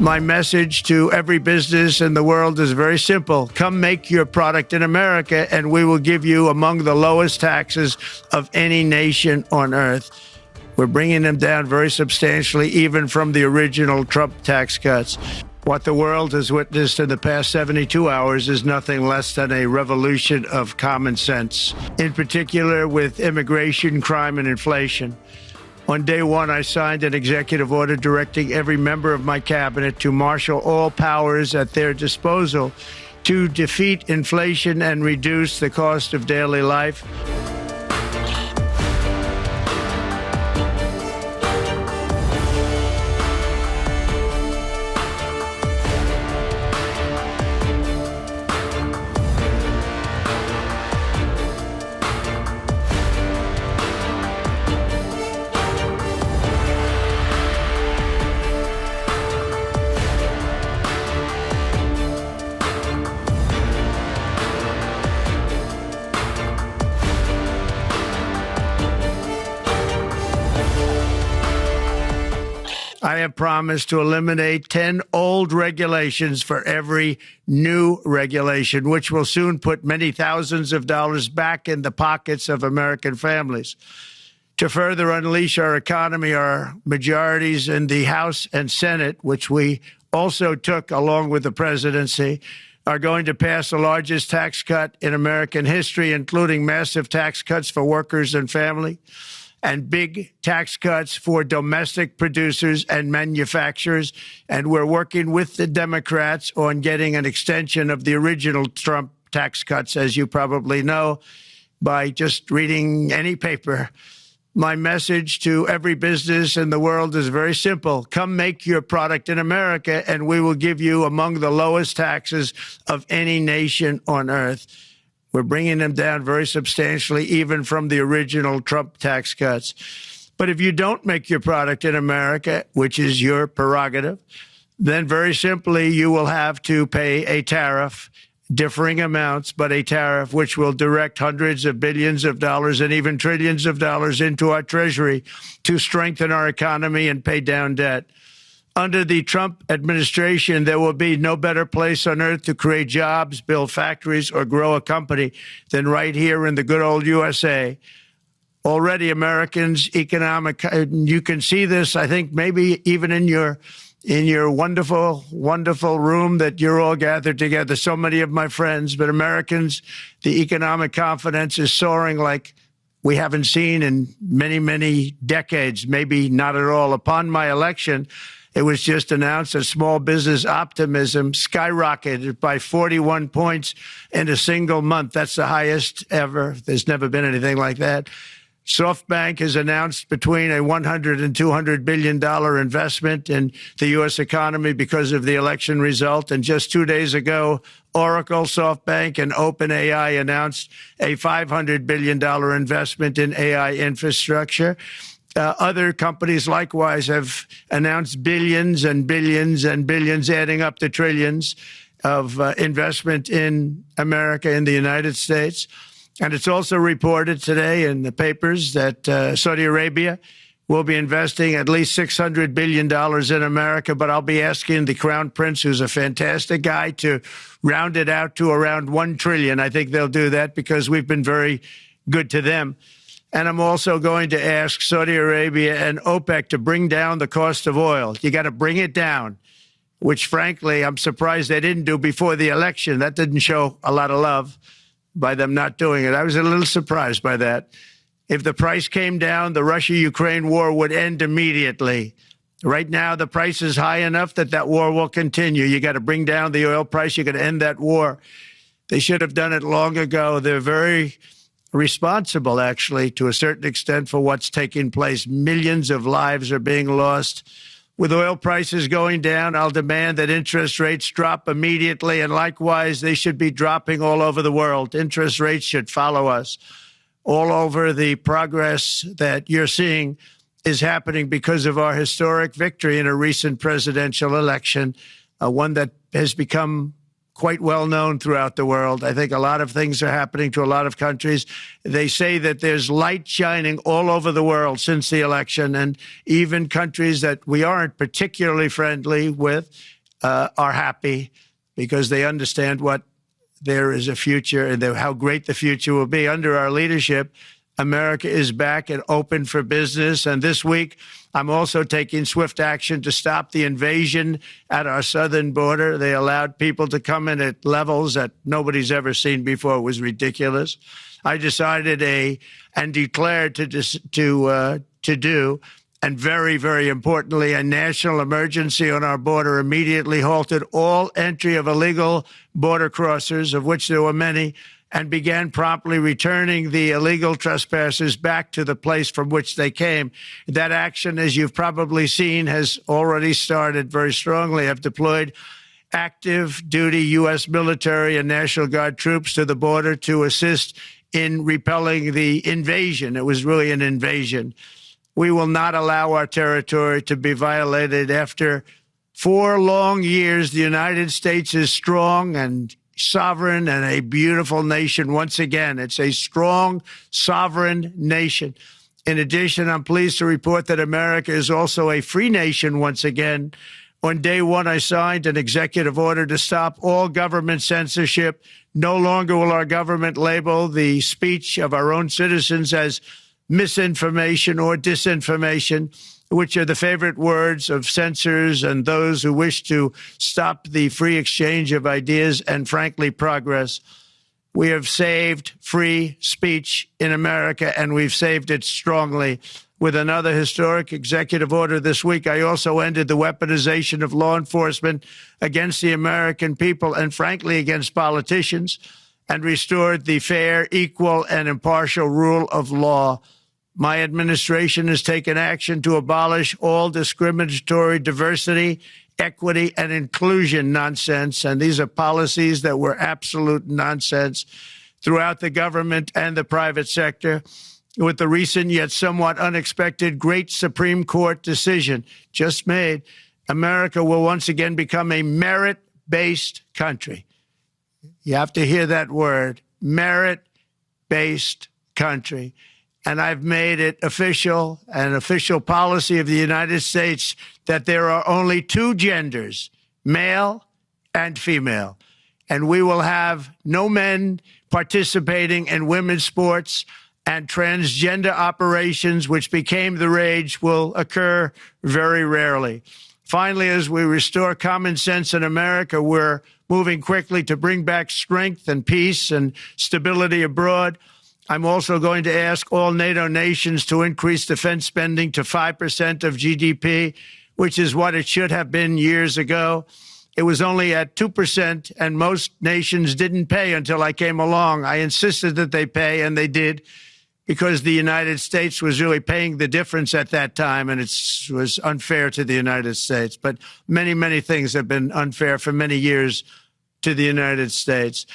My message to every business in the world is very simple. Come make your product in America, and we will give you among the lowest taxes of any nation on earth. We're bringing them down very substantially, even from the original Trump tax cuts. What the world has witnessed in the past 72 hours is nothing less than a revolution of common sense, in particular with immigration, crime, and inflation. On day one, I signed an executive order directing every member of my cabinet to marshal all powers at their disposal to defeat inflation and reduce the cost of daily life. I have promised to eliminate 10 old regulations for every new regulation, which will soon put many thousands of dollars back in the pockets of American families. To further unleash our economy, our majorities in the House and Senate, which we also took along with the presidency, are going to pass the largest tax cut in American history, including massive tax cuts for workers and family, and big tax cuts for domestic producers and manufacturers. And we're working with the Democrats on getting an extension of the original Trump tax cuts, as you probably know, by just reading any paper. My message to every business in the world is very simple. Come make your product in America, and we will give you among the lowest taxes of any nation on earth. We're bringing them down very substantially, even from the original Trump tax cuts. But if you don't make your product in America, which is your prerogative, then very simply you will have to pay a tariff, differing amounts, but a tariff which will direct hundreds of billions of dollars and even trillions of dollars into our treasury to strengthen our economy and pay down debt. Under the Trump administration, there will be no better place on earth to create jobs, build factories, or grow a company than right here in the good old USA. Already, Americans' you can see this, I think, maybe even in your wonderful, wonderful room that you're all gathered together, so many of my friends, but Americans, the economic confidence is soaring like we haven't seen in many, many decades, maybe not at all. Upon my election, it was just announced that small business optimism skyrocketed by 41 points in a single month. That's the highest ever. There's never been anything like that. SoftBank has announced between a $100 and $200 billion investment in the U.S. economy because of the election result. And just 2 days ago, Oracle, SoftBank, and OpenAI announced a $500 billion investment in AI infrastructure. Other companies likewise have announced billions and billions and billions, adding up to trillions of investment in America, in the United States. And it's also reported today in the papers that Saudi Arabia will be investing at least $600 billion in America. But I'll be asking the Crown Prince, who's a fantastic guy, to round it out to around $1 trillion. I think they'll do that because we've been very good to them. And I'm also going to ask Saudi Arabia and OPEC to bring down the cost of oil. You got to bring it down, which, frankly, I'm surprised they didn't do before the election. That didn't show a lot of love by them not doing it. I was a little surprised by that. If the price came down, the Russia-Ukraine war would end immediately. Right now, the price is high enough that that war will continue. You got to bring down the oil price. You got to end that war. They should have done it long ago. They're very responsible, actually, to a certain extent for what's taking place. Millions of lives are being lost. With oil prices going down, I'll demand that interest rates drop immediately, and likewise, they should be dropping all over the world. Interest rates should follow us. All over, the progress that you're seeing is happening because of our historic victory in a recent presidential election, one that has become quite well known throughout the world. I think a lot of things are happening to a lot of countries. They say that there's light shining all over the world since the election, and even countries that we aren't particularly friendly with are happy because they understand what there is a future and how great the future will be. Under our leadership, America is back and open for business. And this week, I'm also taking swift action to stop the invasion at our southern border. They allowed people to come in at levels that nobody's ever seen before. It was ridiculous. I decided and declared to do, and very, very importantly, a national emergency on our border immediately halted all entry of illegal border crossers, of which there were many, and began promptly returning the illegal trespassers back to the place from which they came. That action, as you've probably seen, has already started very strongly. I've deployed active duty U.S. military and National Guard troops to the border to assist in repelling the invasion. It was really an invasion. We will not allow our territory to be violated. After 4 long years, the United States is strong and sovereign and a beautiful nation once again. It's a strong, sovereign nation. In addition, I'm pleased to report that America is also a free nation once again. On day one, I signed an executive order to stop all government censorship. No longer will our government label the speech of our own citizens as misinformation or disinformation, which are the favorite words of censors and those who wish to stop the free exchange of ideas and, frankly, progress. We have saved free speech in America, and we've saved it strongly. With another historic executive order this week, I also ended the weaponization of law enforcement against the American people and, frankly, against politicians, and restored the fair, equal, and impartial rule of law. My administration has taken action to abolish all discriminatory diversity, equity, and inclusion nonsense. And these are policies that were absolute nonsense throughout the government and the private sector. With the recent yet somewhat unexpected great Supreme Court decision just made, America will once again become a merit-based country. You have to hear that word, merit-based country. And I've made it official, an official policy of the United States, that there are only 2 genders, male and female. And we will have no men participating in women's sports, and transgender operations, which became the rage, will occur very rarely. Finally, as we restore common sense in America, we're moving quickly to bring back strength and peace and stability abroad. I'm also going to ask all NATO nations to increase defense spending to 5% of GDP, which is what it should have been years ago. It was only at 2%, and most nations didn't pay until I came along. I insisted that they pay, and they did, because the United States was really paying the difference at that time, and it was unfair to the United States. But many, many things have been unfair for many years to the United States.